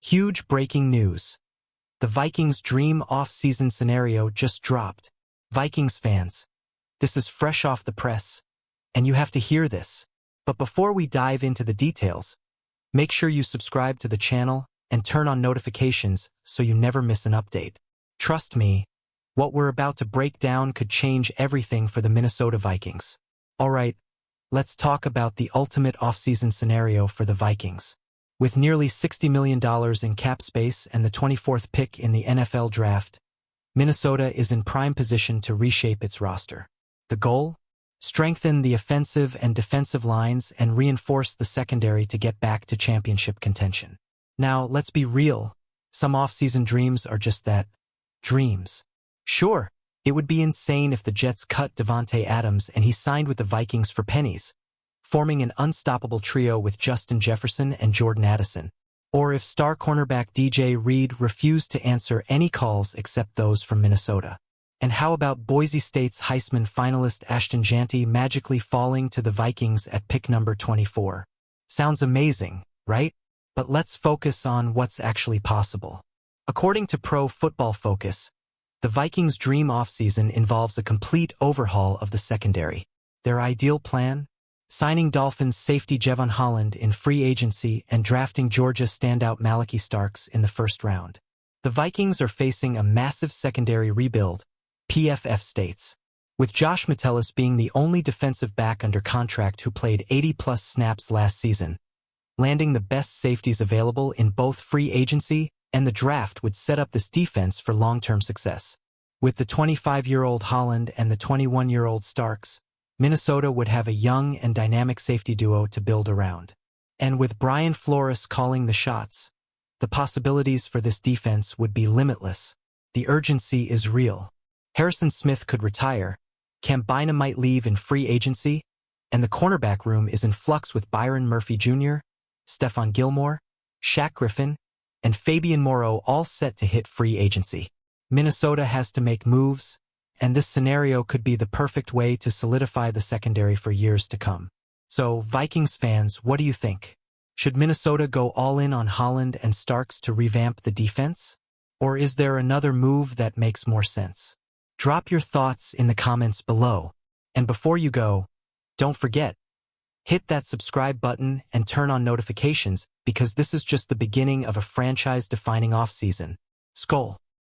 Huge breaking news. The Vikings' dream off-season scenario just dropped. Vikings fans, this is fresh off the press, and you have to hear this. But before we dive into the details, make sure you subscribe to the channel and turn on notifications so you never miss an update. Trust me, what we're about to break down could change everything for the Minnesota Vikings. Alright, let's talk about the ultimate off-season scenario for the Vikings. With nearly $60 million in cap space and the 24th pick in the NFL draft, Minnesota is in prime position to reshape its roster. The goal? Strengthen the offensive and defensive lines and reinforce the secondary to get back to championship contention. Now, let's be real. Some off-season dreams are just that, dreams. Sure, it would be insane if the Jets cut Davante Adams and he signed with the Vikings for pennies, forming an unstoppable trio with Justin Jefferson and Jordan Addison. Or if star cornerback DJ Reed refused to answer any calls except those from Minnesota. And how about Boise State's Heisman finalist Ashton Jeanty magically falling to the Vikings at pick number 24? Sounds amazing, right? But let's focus on what's actually possible. According to Pro Football Focus, the Vikings' dream offseason involves a complete overhaul of the secondary. Their ideal plan? Signing Dolphins safety Jevon Holland in free agency and drafting Georgia standout Malachi Starks in the first round. The Vikings are facing a massive secondary rebuild, PFF states, with Josh Metellus being the only defensive back under contract who played 80-plus snaps last season. Landing the best safeties available in both free agency and the draft would set up this defense for long-term success. With the 25-year-old Holland and the 21-year-old Starks, Minnesota would have a young and dynamic safety duo to build around. And with Brian Flores calling the shots, the possibilities for this defense would be limitless. The urgency is real. Harrison Smith could retire, Cam Bynum might leave in free agency, and the cornerback room is in flux with Byron Murphy Jr., Stephon Gilmore, Shaq Griffin, and Fabian Moreau all set to hit free agency. Minnesota has to make moves, and this scenario could be the perfect way to solidify the secondary for years to come. So, Vikings fans, what do you think? Should Minnesota go all in on Holland and Starks to revamp the defense? Or is there another move that makes more sense? Drop your thoughts in the comments below. And before you go, don't forget, hit that subscribe button and turn on notifications because this is just the beginning of a franchise-defining offseason. Skol.